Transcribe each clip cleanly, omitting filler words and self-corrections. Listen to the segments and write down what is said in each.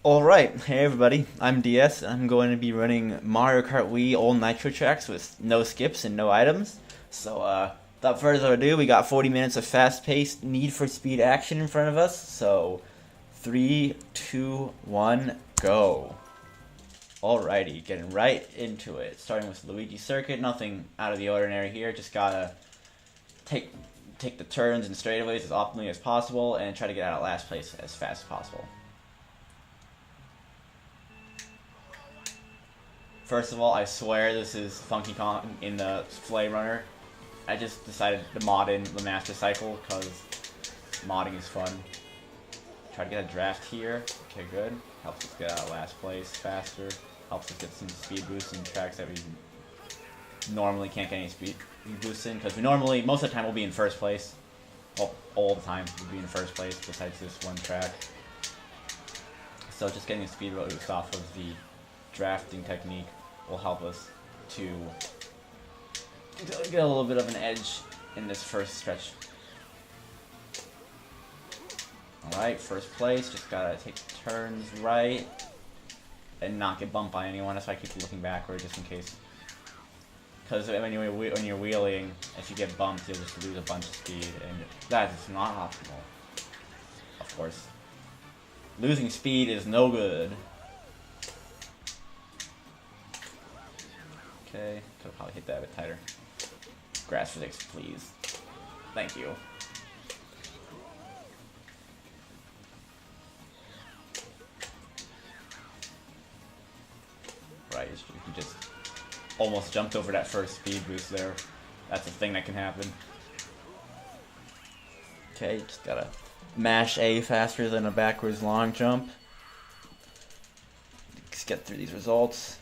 Alright, hey everybody, I'm DS. I'm going to be running Mario Kart Wii all Nitro tracks with no skips and no items. Without further ado, we got 40 minutes of fast-paced, need for speed action in front of us. So, 3, 2, 1, go. Alrighty, getting right into it. Starting with Luigi Circuit, nothing out of the ordinary here. Just gotta take the turns and straightaways as optimally as possible and try to get out of last place as fast as possible. First of all, I swear this is Funky Kong in the Flame Runner. I just decided to mod in the Master Cycle because modding is fun. Try to get a draft here. Okay, good. Helps us get out of last place faster. Helps us get some speed boosts in tracks that we normally can't get any speed boosts in because most of the time we'll be in first place. Well, all the time we'll be in first place besides this one track. So just getting a speed boost off of the drafting technique will help us to get a little bit of an edge in this first stretch. Alright, first place, just gotta take turns right and not get bumped by anyone. That's why I keep looking backward just in case. Because when you're wheeling, if you get bumped, you'll just lose a bunch of speed, and that is not optimal. Of course. Losing speed is no good. Okay, could've probably hit that a bit tighter. Grass physics, please. Thank you. Right, you just almost jumped over that first speed boost there. That's a thing that can happen. Okay, just gotta mash A faster than a backwards long jump. Let's get through these results.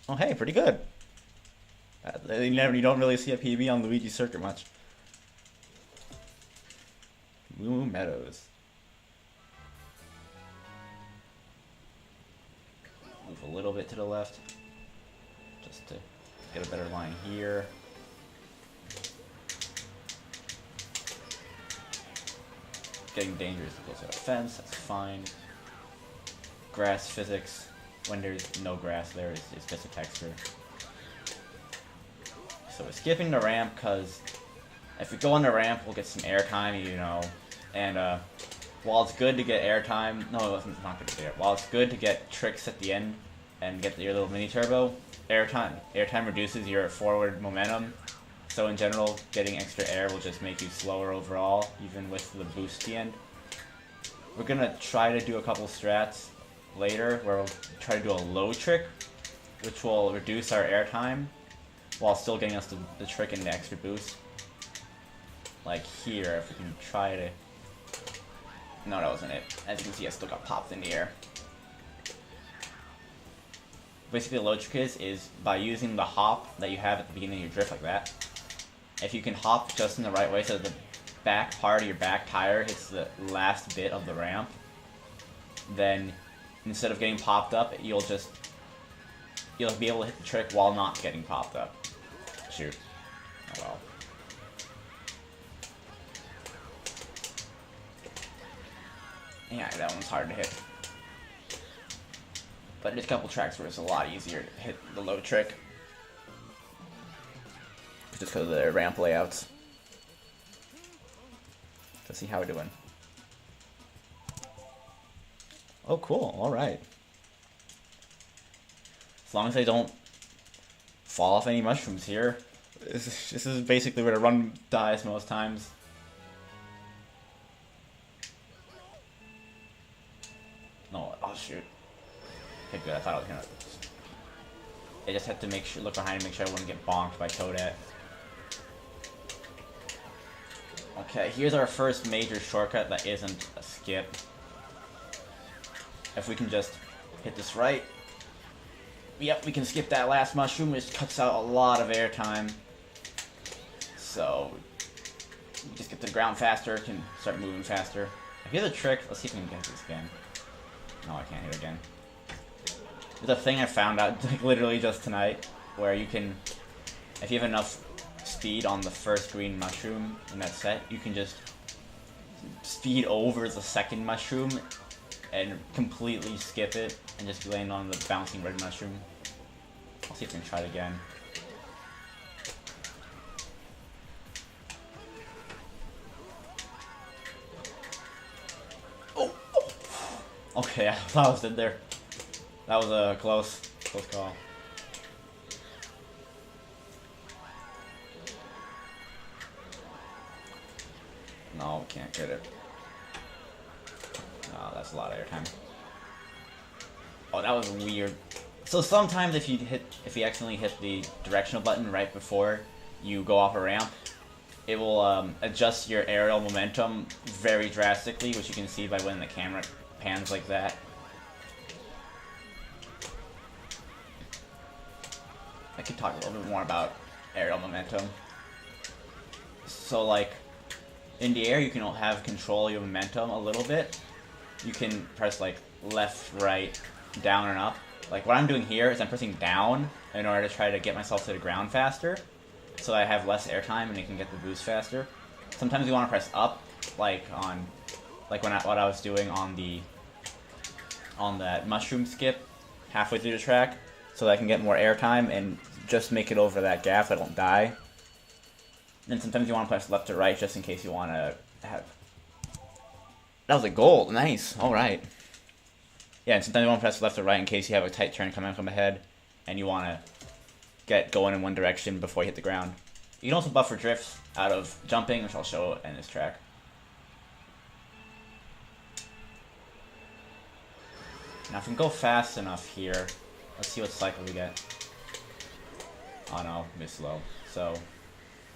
Oh hey, pretty good. You don't really see a PB on Luigi Circuit much. Moo Meadows. Move a little bit to the left, just to get a better line here. Getting dangerous to close to a fence, that's fine. Grass physics. When there's no grass there, it's just a texture. So we're skipping the ramp because if we go on the ramp, we'll get some airtime, you know. And while it's good to get airtime, no, it's not good to get air. While it's good to get tricks at the end and get your little mini turbo, airtime reduces your forward momentum. So in general, getting extra air will just make you slower overall, even with the boost at the end. We're gonna try to do a couple strats later where we'll try to do a low trick, which will reduce our airtime while still getting us the trick and the extra boost. Like here, if we can try to... No, that wasn't it. As you can see, I still got popped in the air. Basically, the low trick is by using the hop that you have at the beginning of your drift like that. If you can hop just in the right way so the back part of your back tire hits the last bit of the ramp, then instead of getting popped up, you'll be able to hit the trick while not getting popped up. Shoot. Oh well. Yeah, that one's hard to hit. But there's a couple tracks where it's a lot easier to hit the low trick. Just because of their ramp layouts. Let's see how we're doing. Oh, cool. Alright. As long as I don't fall off any mushrooms here, this is basically where the run dies most times. No, oh shoot. Okay, good. I thought I was gonna... I just had to look behind and make sure I wouldn't get bonked by Toadette. Okay, here's our first major shortcut that isn't a skip. If we can just hit this right. Yep, we can skip that last mushroom, which cuts out a lot of airtime. So, we just get to the ground faster, can start moving faster. Here's a trick, let's see if we can get this again. No, I can't hit it again. There's a thing I found out like literally just tonight, where you can, if you have enough speed on the first green mushroom in that set, you can just speed over the second mushroom and completely skip it and just land on the bouncing red mushroom. I'll see if I can try it again. Oh! Okay, I thought I was in there. That was a close call. No, can't get it. No, that's a lot of airtime. Oh, that was weird. So sometimes if you accidentally hit the directional button right before you go off a ramp, it will adjust your aerial momentum very drastically, which you can see by when the camera pans like that. I could talk a little bit more about aerial momentum. So like, in the air you can have control your momentum a little bit. You can press like left, right, down and up. Like what I'm doing here is I'm pressing down in order to try to get myself to the ground faster, so I have less airtime and I can get the boost faster. Sometimes you want to press up, like what I was doing on that mushroom skip halfway through the track, so that I can get more airtime and just make it over that gap so I don't die. And sometimes you want to press left or right just in case you want to have... That was a gold. Nice. Alright. Yeah, and sometimes you want to press left or right in case you have a tight turn coming from ahead and you want to get going in one direction before you hit the ground. You can also buffer drifts out of jumping, which I'll show in this track. Now if we can go fast enough here, let's see what cycle we get. Oh no, missed slow. So,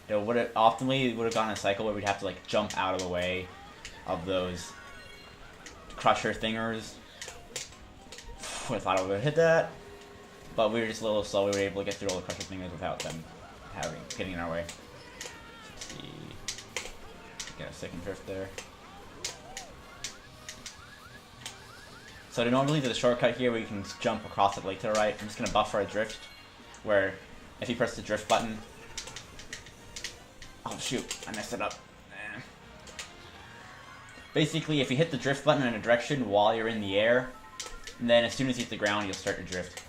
optimally would have gotten a cycle where we'd have to like jump out of the way of those crusher thingers. I thought I would have hit that, but we were just a little slow. We were able to get through all the crusher thingers without them getting in our way. Let's see, get a second drift there. So to normally do the shortcut here where you can jump across the lake to the right, I'm just gonna buffer a drift where if you press the drift button. Oh shoot, I messed it up. Basically, if you hit the drift button in a direction while you're in the air, then as soon as you hit the ground, you'll start to drift.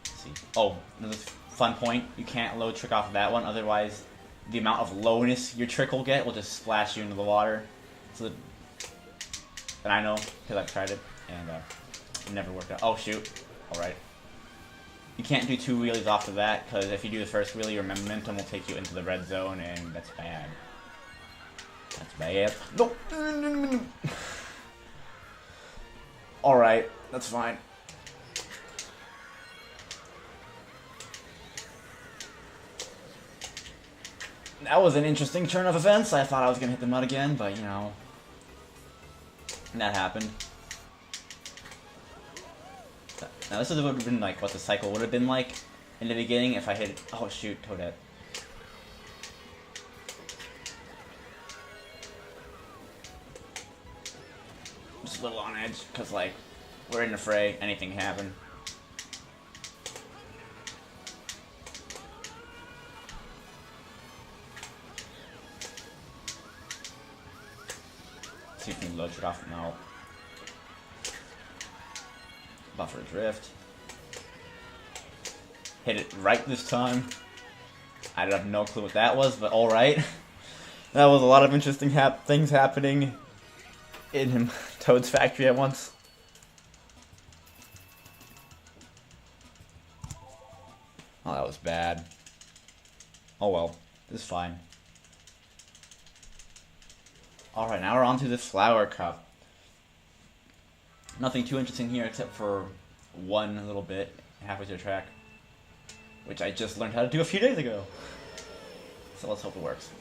Let's see. Oh, another fun point. You can't low trick off of that one, otherwise the amount of lowness your trick will get will just splash you into the water. So, and I know, because I've tried it, and it never worked out. Oh shoot. Alright. You can't do two wheelies off of that, because if you do the first wheelie, your momentum will take you into the red zone, and that's bad. That's bad. Nope. Alright, that's fine. That was an interesting turn of events. I thought I was going to hit the mud again, but, you know, that happened. Now this would have been like what the cycle would have been like in the beginning if I hit... Oh shoot, Toadette. Just a little on edge, because like, we're in the fray, anything can happen. See if we can load it off. No. Buffer drift. Hit it right this time. I have no clue what that was, but alright. That was a lot of interesting things happening in Toad's factory at once. Oh, that was bad. Oh well, this is fine. Alright, now we're on to this flower cup. Nothing too interesting here except for one little bit halfway through the track, which I just learned how to do a few days ago. So let's hope it works.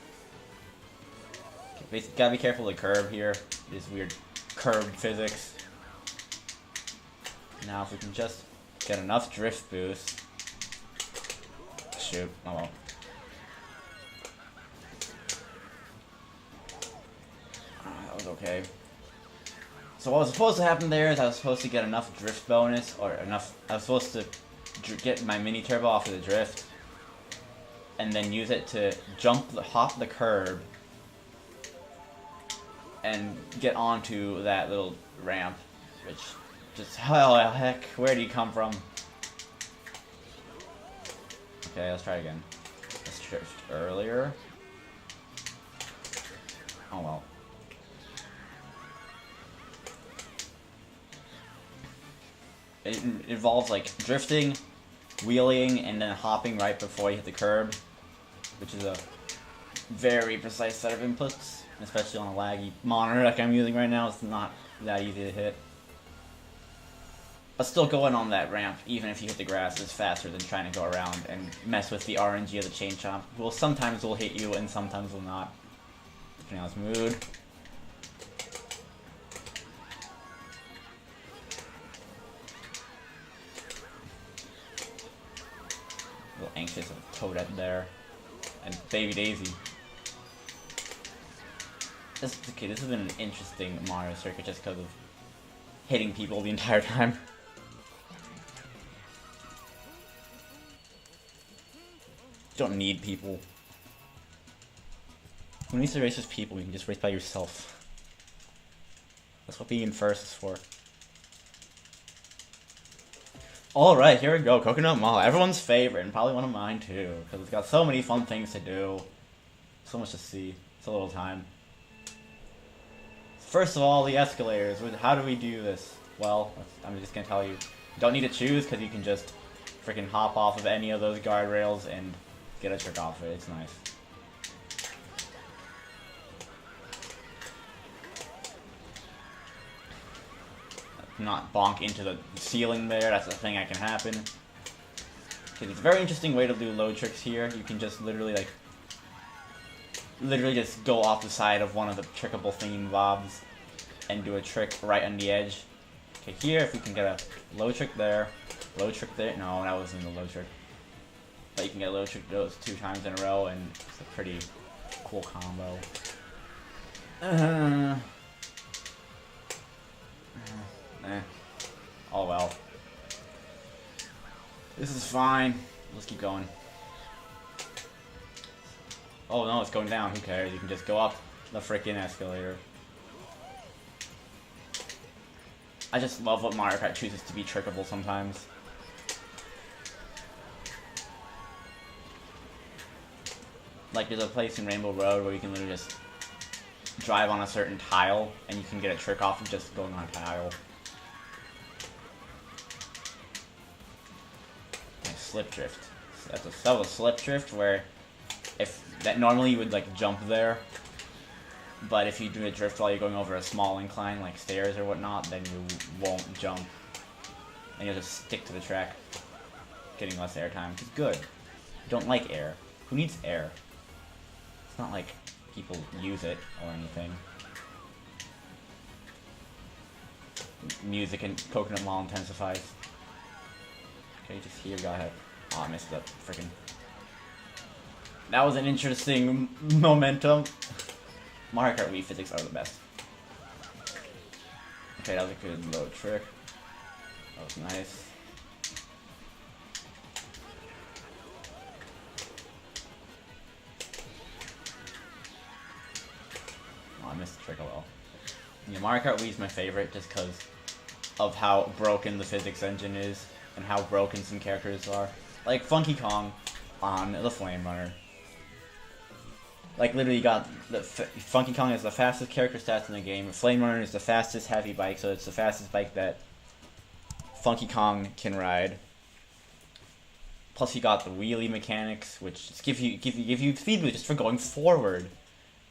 Okay, gotta be careful of the curve here. This weird curved physics. Now if we can just get enough drift boost. Shoot, oh well. That was okay. So what was supposed to happen there is I was supposed to get enough drift bonus, or enough, I was supposed to get my mini turbo off of the drift, and then use it to hop the curb, and get onto that little ramp, which just, oh heck, where do you come from? Okay, let's try again. Let's shift earlier. Oh well. It involves like drifting, wheeling, and then hopping right before you hit the curb, which is a very precise set of inputs, especially on a laggy monitor like I'm using right now. It's not that easy to hit. But still, going on that ramp, even if you hit the grass, is faster than trying to go around and mess with the RNG of the chain chomp. Well, sometimes will hit you and sometimes will not, depending on its mood. A little anxious of Toadette there. And Baby Daisy. This has been an interesting Mario circuit just because of hitting people the entire time. You don't need people. Who needs to race with people? You can just race by yourself. That's what being first is for. Alright, here we go. Coconut Mall. Everyone's favorite, and probably one of mine too. Because it's got so many fun things to do. So much to see. It's a little time. First of all, the escalators. How do we do this? Well, I'm just going to tell you. You don't need to choose, because you can just freaking hop off of any of those guardrails and get a trick off it. It's nice. Not bonk into the ceiling there. That's the thing that can happen. It's a very interesting way to do load tricks here. You can just literally just go off the side of one of the trickable theme bobs and do a trick right on the edge. Okay, here if we can get a low trick there, low trick there. No, that wasn't a low trick. But you can get a low trick those 2 times in a row, and it's a pretty cool combo. Oh well. This is fine. Let's keep going. Oh no, it's going down. Who cares? You can just go up the freaking escalator. I just love what Mario Kart chooses to be trickable sometimes. Like there's a place in Rainbow Road where you can literally just drive on a certain tile and you can get a trick off of just going on a tile. Slip drift. That was a slip drift where normally you would like jump there, but if you do a drift while you're going over a small incline like stairs or whatnot, then you won't jump and you'll just stick to the track, getting less airtime, which is good. You don't like air. Who needs air? It's not like people use it or anything. Music in Coconut Mall intensifies. Okay, just here, go ahead. Oh, I missed the freaking. That was an interesting momentum. Mario Kart Wii physics are the best. Okay, that was a good low trick. That was nice. Oh, I missed the trick a little. Yeah, Mario Kart Wii is my favorite just because of how broken the physics engine is. And how broken some characters are. Like Funky Kong on the Flame Runner. Like literally you got Funky Kong is the fastest character stats in the game. Flame Runner is the fastest heavy bike, so it's the fastest bike that Funky Kong can ride. Plus you got the wheelie mechanics, which just give you speed boost just for going forward.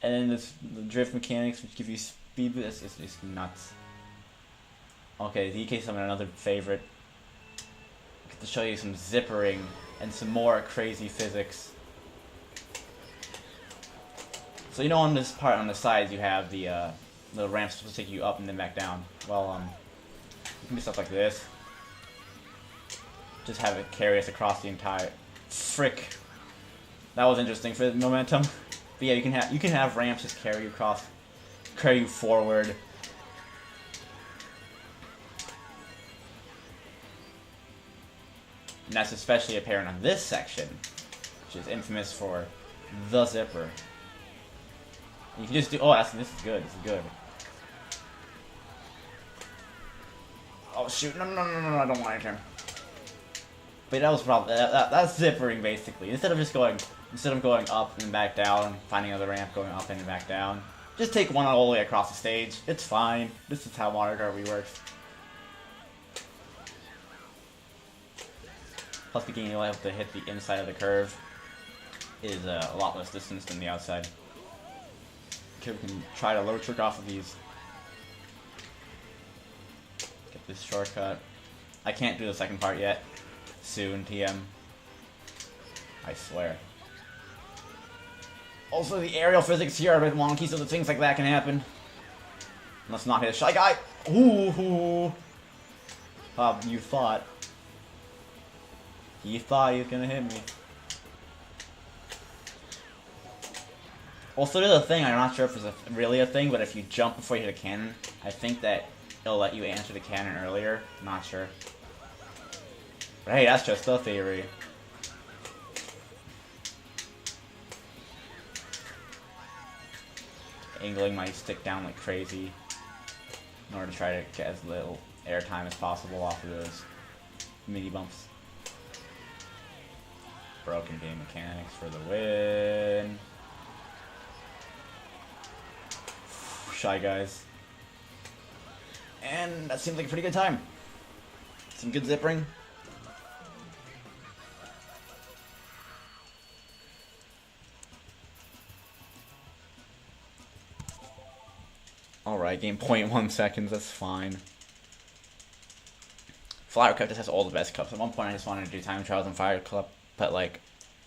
And then the drift mechanics, which give you speed boost. It's nuts. Okay, DK summon another favorite. To show you some zippering and some more crazy physics. So you know on this part on the sides you have the ramps supposed to take you up and then back down. Well, you can do stuff like this. Just have it carry us across the entire. Frick. That was interesting for the momentum. But yeah, you can have ramps just carry you forward. And that's especially apparent on this section. which is infamous for the zipper. You can just do. Oh, this is good. This is good. Oh shoot! No! I don't want to turn. But that was probably that's zippering basically. Instead of going up and back down, finding another ramp, going up and back down, just take one all the way across the stage. It's fine. This is how Mario Kart Wii works. Plus, being able to hit the inside of the curve is a lot less distance than the outside. Okay, we can try to low trick off of these. Get this shortcut. I can't do the second part yet. Soon, TM. I swear. Also, the aerial physics here are a bit wonky, so the things like that can happen. Let's not hit a Shy Guy. Ooh. You thought. You thought he was gonna hit me. Also, there's a thing, I'm not sure if it's really a thing, but if you jump before you hit a cannon, I think that it'll let you answer the cannon earlier. Not sure. But hey, that's just a theory. Angling my stick down like crazy in order to try to get as little airtime as possible off of those mini bumps. Broken game mechanics for the win. Shy Guys. And that seems like a pretty good time. Some good zippering. Alright, game 0.1 seconds, that's fine. Fire Cup just has all the best cups. At one point I just wanted to do time trials on Fire Cup, but like,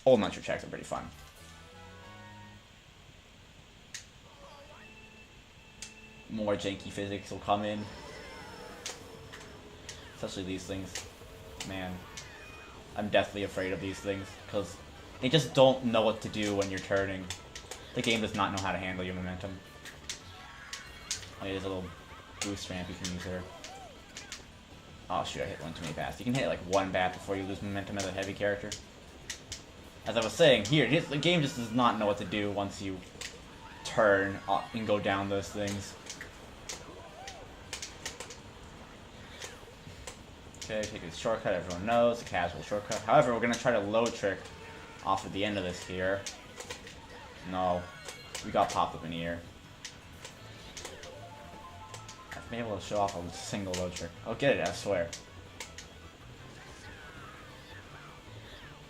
old Nitro tracks are pretty fun. More janky physics will come in. Especially these things. Man, I'm deathly afraid of these things, because they just don't know what to do when you're turning. The game does not know how to handle your momentum. Oh, there's a little boost ramp you can use here. Oh shoot, I hit one too many bats. You can hit like one bat before you lose momentum as a heavy character. As I was saying, here, the game just does not know what to do once you turn and go down those things. Okay, take a shortcut, everyone knows, a casual shortcut. However, we're going to try to low trick off at the end of this here. No, we got popped up in the ear. I've been able to show off a single low trick. I'll get it, I swear.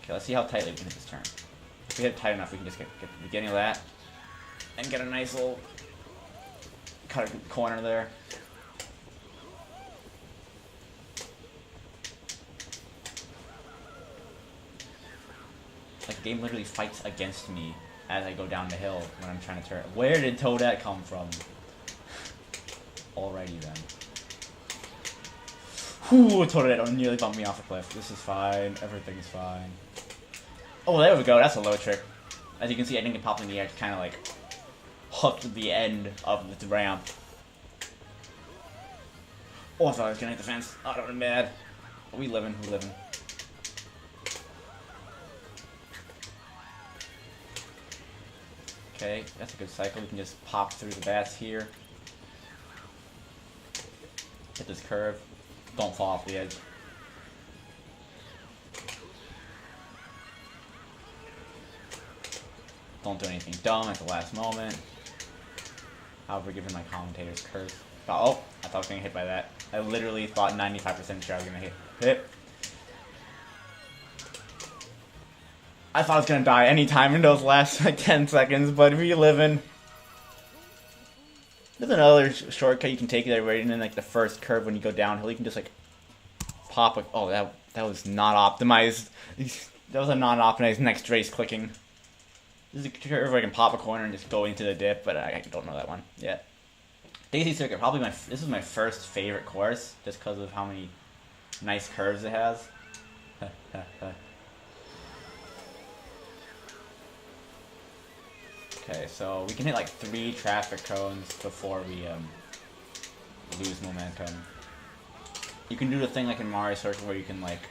Okay, let's see how tightly we can hit this turn. If we hit it tight enough, we can just get the beginning of that. And get a nice little cut a corner there. Like, the game literally fights against me as I go down the hill when I'm trying to turn. Where did Toadette come from? Alrighty then. Whew, Toadette nearly bumped me off a cliff. This is fine. Everything's fine. Oh, there we go. That's a low trick. As you can see, I didn't get popped in the air. Just kind of like hooked the end of the ramp. Oh, I thought I was gonna hit the fence. Oh, that was bad. But we living. We living. Okay, that's a good cycle. We can just pop through the bats here. Hit this curve. Don't fall off the edge. Don't do anything dumb at the last moment. However, given my commentator's curse. Oh, I thought I was getting hit by that. I literally thought 95% sure I was gonna hit. I thought I was gonna die anytime in those last like 10 seconds, but if you live in. There's another shortcut you can take there right in like the first curve when you go downhill. You can just like pop a. Oh, that was not optimized. That was a non-optimized next race clicking. This is a curve where I can pop a corner and just go into the dip, but I don't know that one yet. Daisy Circuit, probably this is my first favorite course, just because of how many nice curves it has. Okay, so we can hit like 3 traffic cones before we lose momentum. You can do the thing like in Mario Circuit where you can like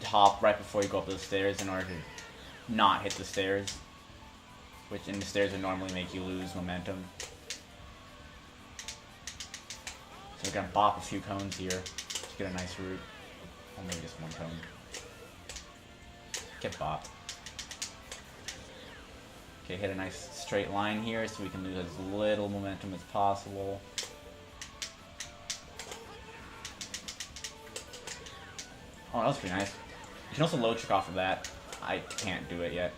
hop right before you go up the stairs in order to not hit the stairs, which in the stairs would normally make you lose momentum. So we're gonna bop a few cones here to get a nice route. Or maybe just one cone. Get bopped. Okay, hit a nice straight line here so we can lose as little momentum as possible. Oh, that was pretty nice. You can also low trick off of that. I can't do it yet.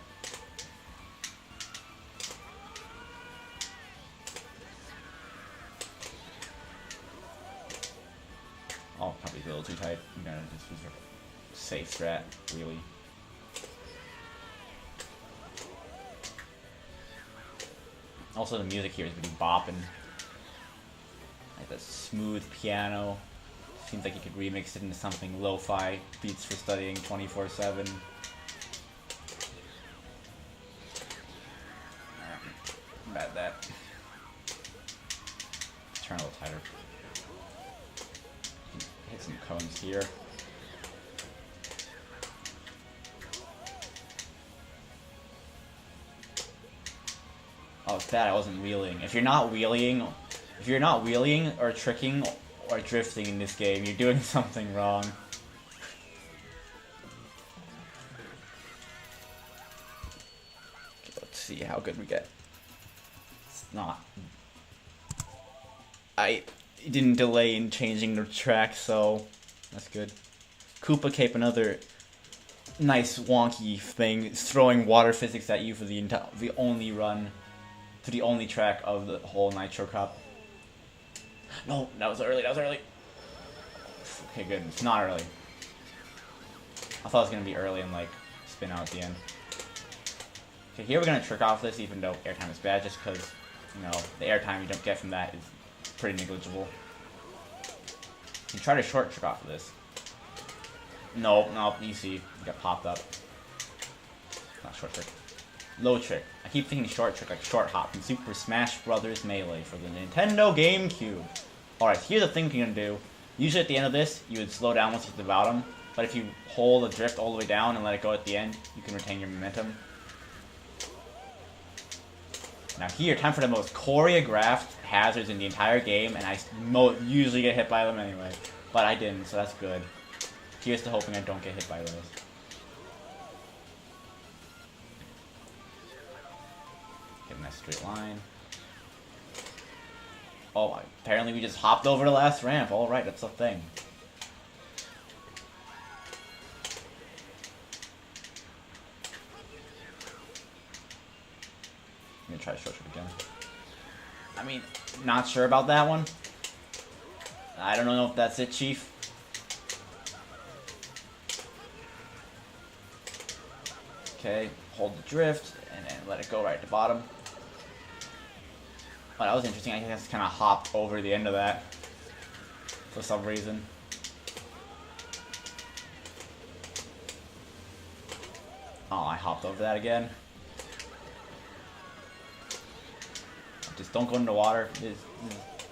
Oh, probably a little too tight. I'm gonna just use a safe strat, really. Also, the music here is really bopping. Like that smooth piano. Seems like you could remix it into something lo-fi, beats for studying 24/7. Bad that. Turn a little tighter. Hit some cones here. Oh, it's bad I wasn't wheeling. If you're not wheeling or tricking or drifting in this game, you're doing something wrong. Okay, let's see how good we get. It's not. I didn't delay in changing the track, so that's good. Koopa Cape, another nice wonky thing. It's throwing water physics at you for the only run, to the only track of the whole Nitro Cup. No, that was early, Okay, good. It's not early. I thought it was going to be early and, like, spin out at the end. Okay, here we're going to trick off this, even though airtime is bad, just because, you know, the airtime you don't get from that is pretty negligible. You can try to short trick off of this. No, you see, you got popped up. Not short trick. Low trick. I keep thinking short trick, like short hop in Super Smash Bros. Melee for the Nintendo GameCube. Alright, here's the thing you're gonna do. Usually at the end of this, you would slow down once you hit the bottom, but if you hold the drift all the way down and let it go at the end, you can retain your momentum. Now here, time for the most choreographed hazards in the entire game, and I usually get hit by them anyway, but I didn't, so that's good. Here's to hoping I don't get hit by those. Get a nice straight line. Oh, apparently we just hopped over the last ramp. Alright, that's a thing. I'm gonna try to short trick again. I mean, not sure about that one. I don't know if that's it, Chief. Okay, hold the drift, and then let it go right at the bottom. Oh, that was interesting. I just kind of hopped over the end of that for some reason. Oh, I hopped over that again. Just don't go into the water.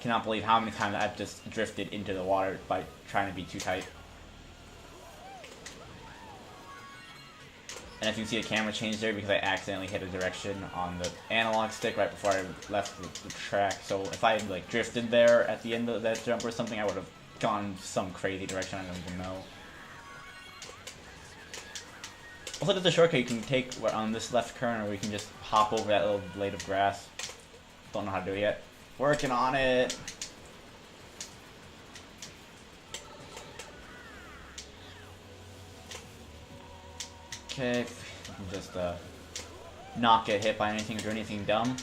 Cannot believe how many times I've just drifted into the water by trying to be too tight. And if you can see the camera change there because I accidentally hit a direction on the analog stick right before I left the track. So if I had like drifted there at the end of that jump or something, I would have gone some crazy direction I don't even know. Also, there's a shortcut you can take on this left turn, or we can just hop over that little blade of grass. Don't know how to do it yet. Working on it. Okay, just not get hit by anything or do anything dumb.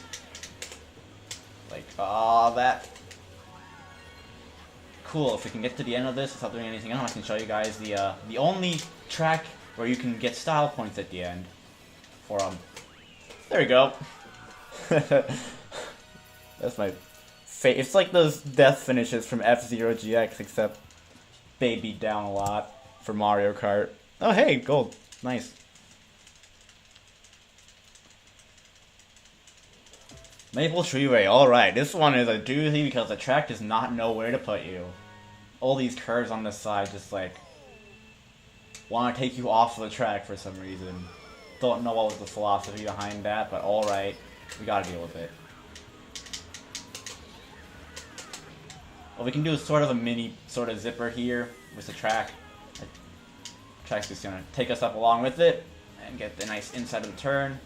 Like, that. Cool, if we can get to the end of this without doing anything else, I can show you guys the only track where you can get style points at the end. For, there we go. That's my it's like those death finishes from F-Zero GX, except they beat down a lot for Mario Kart. Oh hey, gold. Nice. Maple Treeway, alright. This one is a doozy because the track does not know where to put you. All these curves on this side just like want to take you off the track for some reason. Don't know what was the philosophy behind that, but alright, we gotta deal with it. What we can do is sort of a mini sort of zipper here with the track. The track's just gonna take us up along with it and get the nice inside of the turn.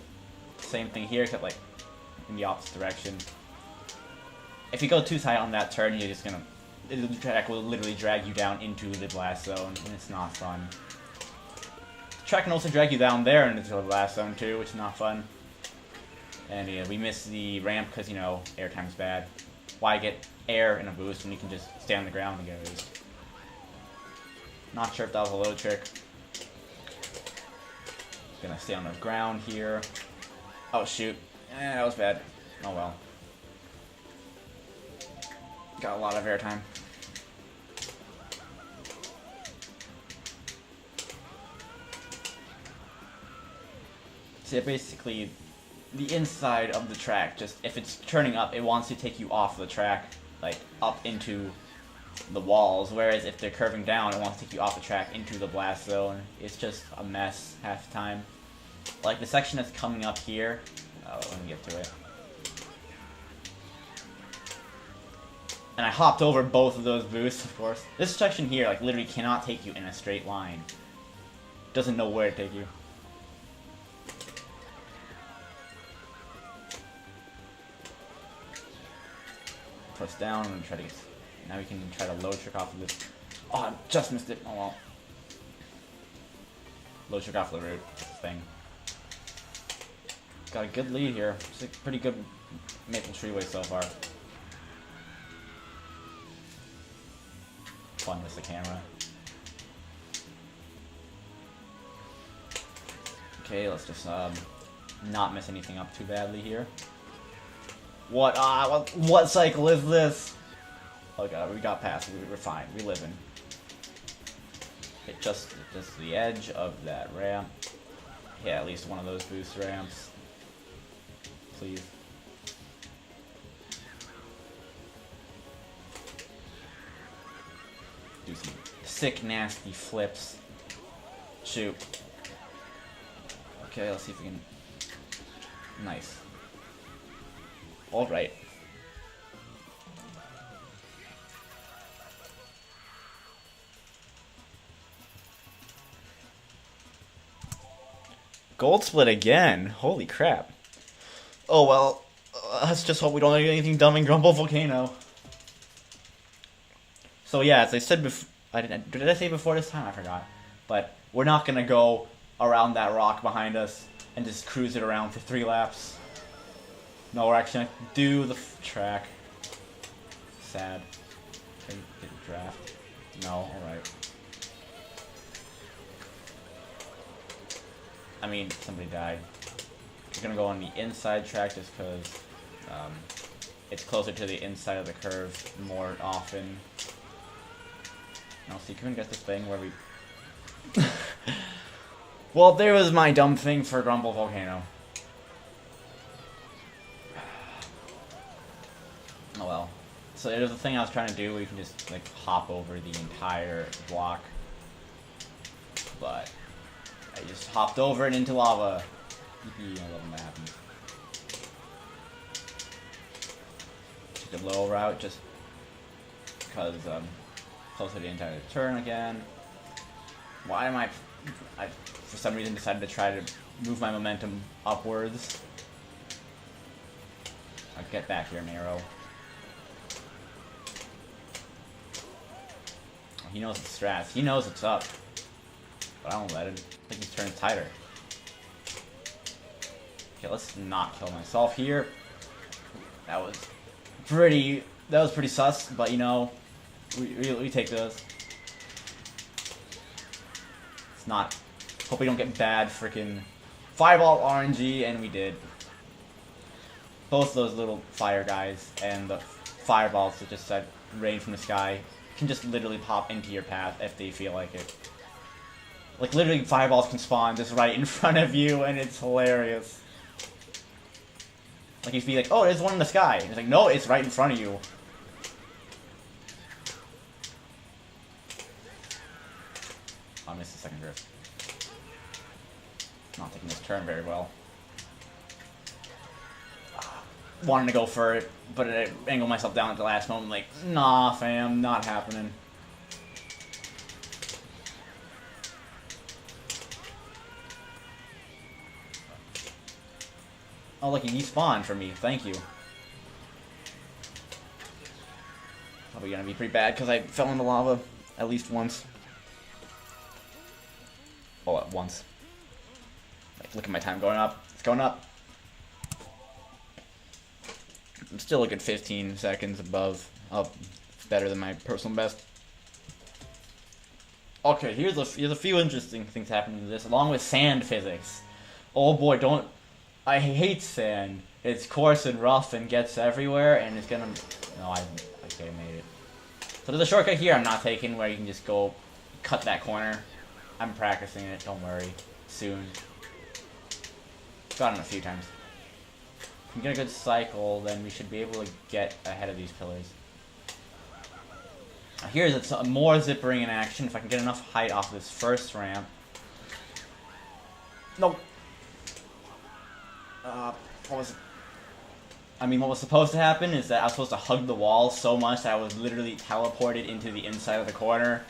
Same thing here, except like in the opposite direction. If you go too tight on that turn, you're just gonna, the track will literally drag you down into the blast zone, and it's not fun. The track can also drag you down there into the blast zone too, which is not fun. And yeah, we missed the ramp because, you know, airtime's bad. Why get air in a boost when you can just stay on the ground and get a boost? Not sure if that was a load trick. Gonna stay on the ground here. Oh shoot. That was bad. Oh well. Got a lot of airtime. So yeah, basically, the inside of the track, just if it's turning up, it wants to take you off the track, like up into the walls, whereas if they're curving down, it wants to take you off the track into the blast zone. It's just a mess half the time. Like the section that's coming up here, let me get to it. And I hopped over both of those boosts, of course. This section here, like, literally cannot take you in a straight line. Doesn't know where to take you. Press down and try to get... Now we can try to load trick off of this. Oh, I just missed it. Oh well. Load trick off the root thing. Got a good lead here. It's a pretty good Maple Treeway so far. Fun with the camera. Okay, let's just not mess anything up too badly here. What cycle is this? Oh god, we got past. We're fine. We living. Hit just the edge of that ramp. Yeah, at least one of those boost ramps. Please. Do some sick, nasty flips. Shoot. Okay, let's see if we can... Nice. Alright. Gold split again. Holy crap. Oh well, let's just hope we don't do anything dumb in Grumble Volcano. So yeah, as I said before, did I say before this time? I forgot. But we're not gonna go around that rock behind us and just cruise it around for 3 laps. No, we're actually gonna do the track. Sad. Can we get a draft? No, alright. I mean, somebody died. We're gonna go on the inside track just because it's closer to the inside of the curve more often. Now, see, can we get this thing where we... Well, there was my dumb thing for Grumble Volcano. Oh well. So there's a thing I was trying to do where you can just, like, hop over the entire block. But I just hopped over it into lava. Yippee, I love when that happens. Took a low route just because close to the entire turn again. Why am I for some reason decided to try to move my momentum upwards. I'll get back here, Nero. He knows the strats. He knows what's up. But I won't let him. I think he's turning tighter. Okay, let's not kill myself here. That was pretty sus, but you know, we take those. It's not. Hope we don't get bad freaking fireball RNG, and we did. Both those little fire guys and the fireballs that just said rain from the sky can just literally pop into your path if they feel like it. Like, literally, fireballs can spawn just right in front of you, and it's hilarious. Like, you'd be like, oh, there's one in the sky. And it's like, no, it's right in front of you. missed the second drift. Not taking this turn very well. Wanted to go for it, but I angled myself down at the last moment, like, nah, fam, not happening. Oh, look, he despawned for me. Thank you. Probably gonna be pretty bad because I fell into lava at least once. Oh, at once. Like, look at my time going up. It's going up. I'm still a good 15 seconds above. Up. Better than my personal best. Okay, here's a few interesting things happening to this, along with sand physics. Oh boy, don't... I hate sand. It's coarse and rough and gets everywhere, and it's gonna... No, okay, I made it. So there's a shortcut here I'm not taking where you can just go cut that corner. I'm practicing it, don't worry. Soon. Got it a few times. If we get a good cycle, then we should be able to get ahead of these pillars. Now here's more zippering in action. If I can get enough height off this first ramp. Nope. What was it? I mean, what was supposed to happen is that I was supposed to hug the wall so much that I was literally teleported into the inside of the corner.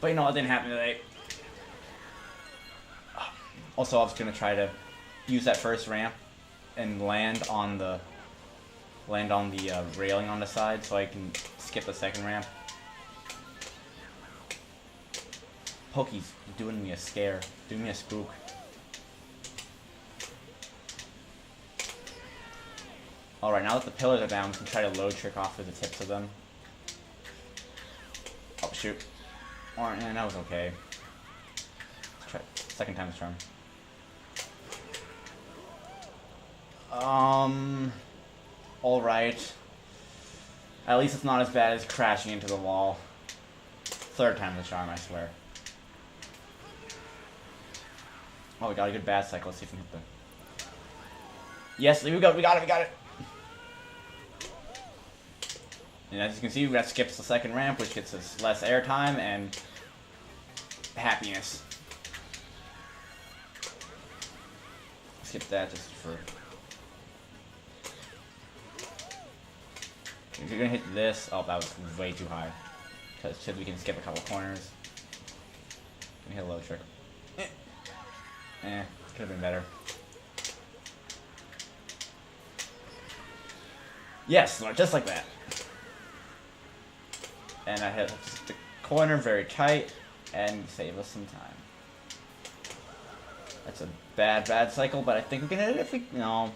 But you know, it didn't happen today. Also, I was gonna try to use that first ramp and land on the railing on the side so I can skip the second ramp. Pokey's doing me a scare, doing me a spook. Alright, now that the pillars are down, we can try to load trick off of the tips of them. Oh, shoot. Or, that was okay. Let's try second time's charm. Alright. At least it's not as bad as crashing into the wall. Third time's the charm, I swear. Oh, we got a good bad cycle. Let's see if we can hit the... Yes, we got it! And as you can see, that skips the second ramp, which gets us less airtime and happiness. Skip that just for... If you're gonna hit this... Oh, that was way too high. Because we can skip a couple corners. Let me hit a low trick. Could have been better. Yes, just like that. And I hit the corner very tight and save us some time. That's a bad cycle, but I think we can hit it if we... No.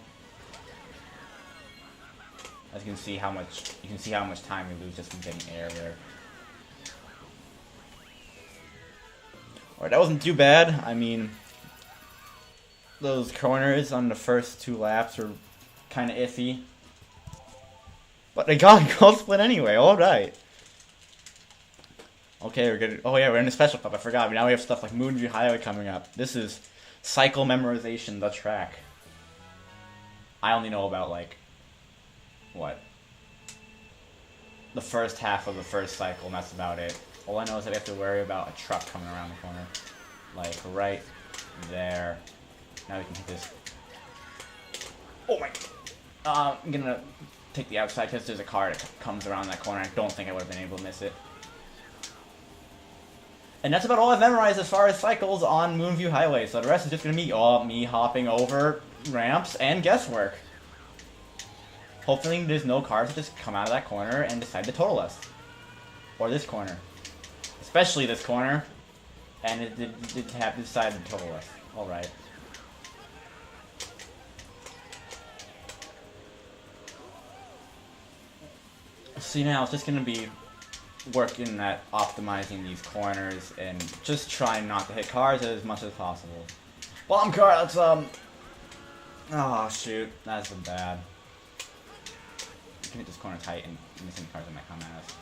As you can see how much time we lose just from getting air there. Alright, that wasn't too bad. I mean, those corners on the first two laps were kind of iffy. But they got a gold split anyway, alright. Okay, we're good. Oh yeah, we're in a special cup, I forgot. Now we have stuff like Moonview Highway coming up. This is cycle memorization, the track. I only know about, like, what? The first half of the first cycle, and that's about it. All I know is that we have to worry about a truck coming around the corner. Like, right there. Now we can hit this. Oh my... I'm gonna take the outside because there's a car that comes around that corner. I don't think I would have been able to miss it. And that's about all I've memorized as far as cycles on Moonview Highway. So the rest is just going to be me hopping over ramps and guesswork. Hopefully there's no cars that just come out of that corner and decide to total us. Or this corner. Especially this corner. And it did have to decide to total us. Alright. See, now it's just going to be working at optimizing these corners and just trying not to hit cars as much as possible. Bomb car, let's oh shoot, that's bad. You can hit this corner tight and missing cars that might come at us.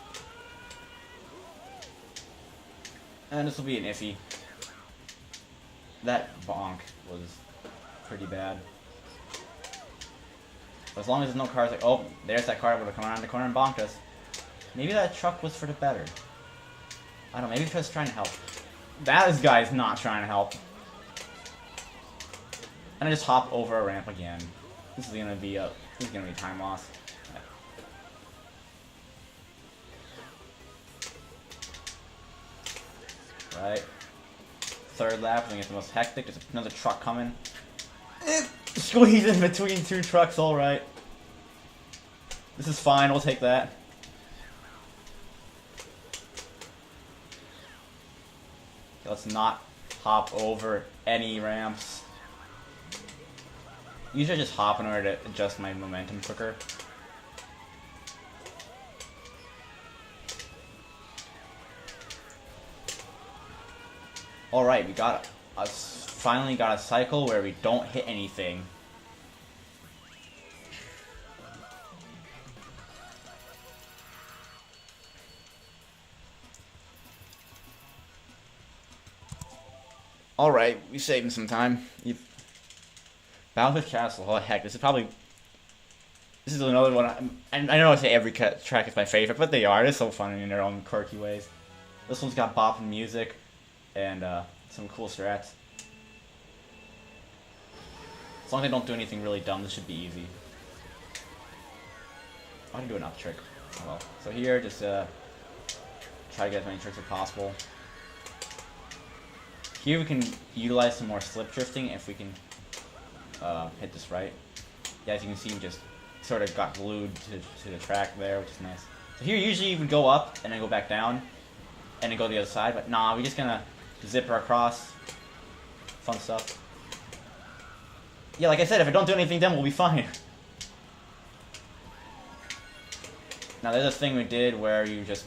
And this will be an iffy. That bonk was pretty bad. But as long as there's no cars like, oh, there's that car that would have come around the corner and bonked us. Maybe that truck was for the better. I don't know, maybe he was trying to help. That guy is not trying to help. And I just hop over a ramp again. This is gonna be time loss. Right. Third lap, I think it's the most hectic. There's another truck coming. Squeeze in between two trucks, alright. This is fine, we'll take that. Okay, let's not hop over any ramps. Usually I just hop in order to adjust my momentum quicker. Alright, we finally got a cycle where we don't hit anything. Alright, we saved some time. Bowser's Castle, oh heck, this is another one. I know I say every track is my favorite, but they are. They're so fun in their own quirky ways. This one's got bopping music and some cool strats. As long as they don't do anything really dumb, this should be easy. I can do another trick. Oh well. So here, just try to get as many tricks as possible. Here we can utilize some more slip drifting if we can hit this right. Yeah, as you can see, we just sort of got glued to the track there, which is nice. So here, usually you would go up and then go back down, and then go to the other side. But nah, we're just gonna zipper across. Fun stuff. Yeah, like I said, if I don't do anything dumb, we'll be fine. Now, there's a thing we did where you just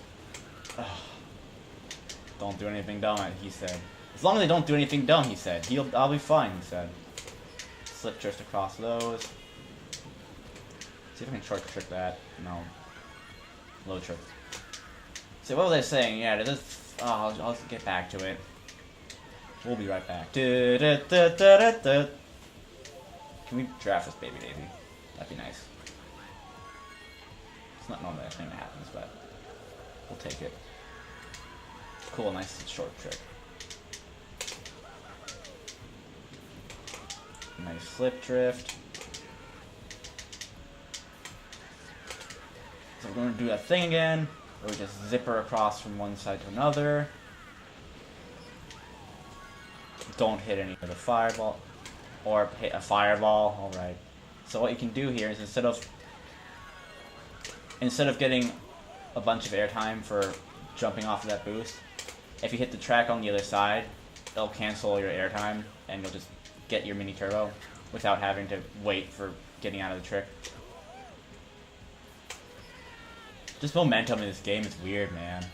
don't do anything dumb, he said. As long as they don't do anything dumb, he said. I'll be fine, he said. Slip drift across those. See if I can short trick that. No. Low trick. So what was I saying? Yeah, I'll get back to it. We'll be right back. Can we draft this baby daisy? That'd be nice. It's not normally a thing that happens, but we'll take it. Cool, nice short trick. Nice flip drift. So we're going to do that thing again, where we just zipper across from one side to another. Don't hit any of the fireball, or hit a fireball. Alright. So what you can do here is instead of getting a bunch of airtime for jumping off of that boost, if you hit the track on the other side, it'll cancel your airtime, and you'll just get your mini turbo without having to wait for getting out of the trick. Just momentum in this game is weird, man.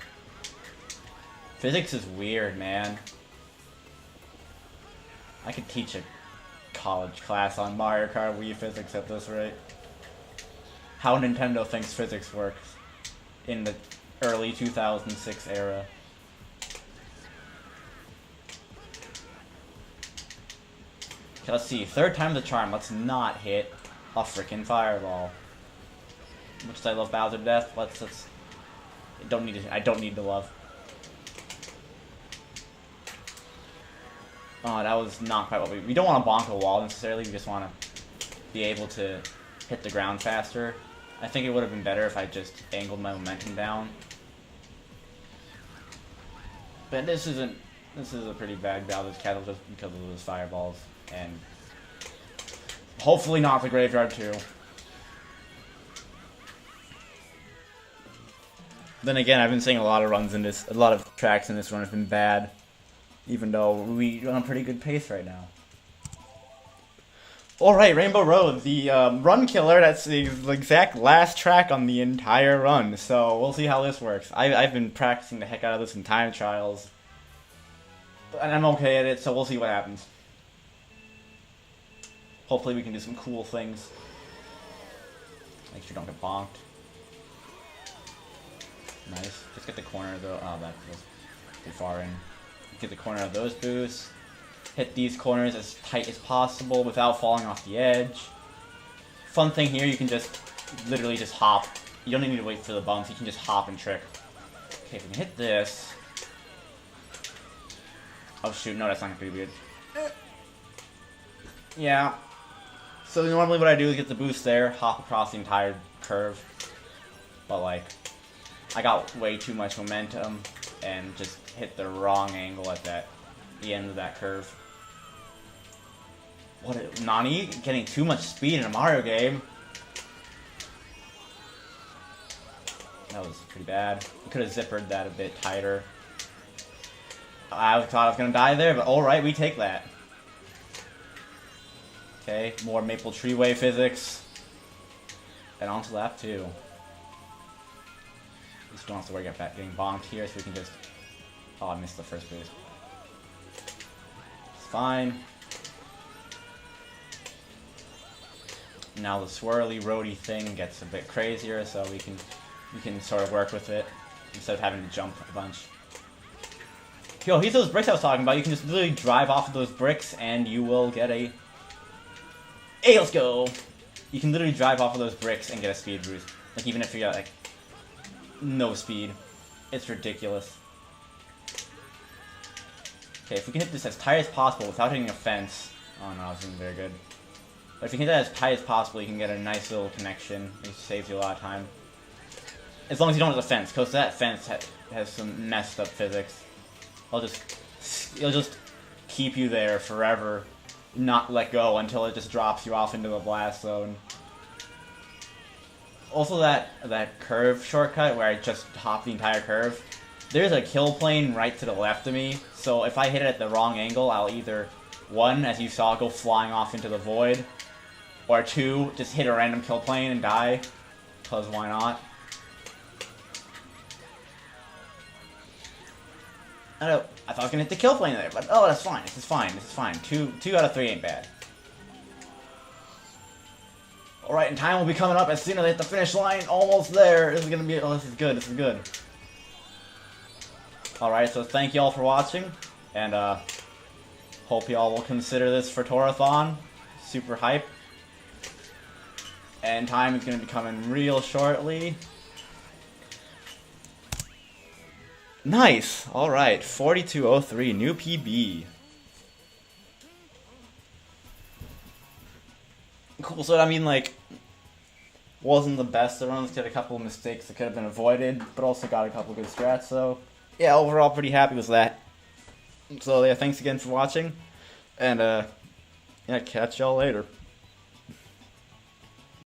Physics is weird, man. I could teach a college class on Mario Kart Wii physics at this rate. How Nintendo thinks physics works in the early 2006 era. Okay, let's see. Third time's the charm. Let's not hit a freaking fireball. Much as I love Bowser to death, I don't need to love. Oh, that was not quite what we don't want to bonk a wall necessarily. We just want to be able to hit the ground faster. I think it would have been better if I just angled my momentum down. But this is a pretty bad Bowser's Castle just because of those fireballs. And hopefully not the graveyard too. Then again, I've been seeing a lot of tracks in this run have been bad, even though we're on a pretty good pace right now. Alright, Rainbow Road, the run killer, that's the exact last track on the entire run, so we'll see how this works. I've been practicing the heck out of this in time trials, and I'm okay at it, so we'll see what happens. Hopefully we can do some cool things. Make sure you don't get bonked. Nice. Just get the corner though. Oh, that was too far in. Get the corner of those boosts. Hit these corners as tight as possible without falling off the edge. Fun thing here, you can just literally just hop. You don't need to wait for the bumps. You can just hop and trick. Okay, if we can hit this. Oh shoot, no, that's not gonna be good. Yeah. So normally what I do is get the boost there, hop across the entire curve. But like, I got way too much momentum and just hit the wrong angle at the end of that curve. Nani? Getting too much speed in a Mario game? That was pretty bad. You could have zippered that a bit tighter. I thought I was gonna die there, but alright, we take that. Okay, more Maple Treeway physics. And on to lap 2. Just don't have to worry about getting bonked here, so we can just... Oh, I missed the first boost. It's fine. Now the swirly roady thing gets a bit crazier, so we can sort of work with it instead of having to jump a bunch. Yo, here's those bricks I was talking about. You can just literally drive off of those bricks and you will get a... Hey, let's go! You can literally drive off of those bricks and get a speed boost. Like, even if you got, like, no speed. It's ridiculous. Okay, if we can hit this as tight as possible without hitting a fence... Oh no, this isn't very good. But if you can hit that as tight as possible, you can get a nice little connection. It saves you a lot of time. As long as you don't hit the fence, because that fence has some messed up physics. It'll just keep you there forever, not let go until it just drops you off into the blast zone. Also, that curve shortcut where I just hop the entire curve, there's a kill plane right to the left of me, so if I hit it at the wrong angle, I'll either, 1, as you saw, go flying off into the void, or 2, just hit a random kill plane and die, because why not? I thought I was gonna hit the kill plane there, but oh, that's fine. This is fine. This is fine. 2 out of 3 ain't bad. All right, and time will be coming up as soon as I hit the finish line. Almost there. This is gonna be. Oh, this is good. This is good. All right, so thank you all for watching, and hope you all will consider this for Tora-Thon. Super hype. And time is gonna be coming real shortly. Nice! Alright, 42:03, new PB. Cool, so I mean, like, wasn't the best of runs, did a couple of mistakes that could have been avoided, but also got a couple good strats, so yeah, overall pretty happy with that. So yeah, thanks again for watching, and yeah, catch y'all later.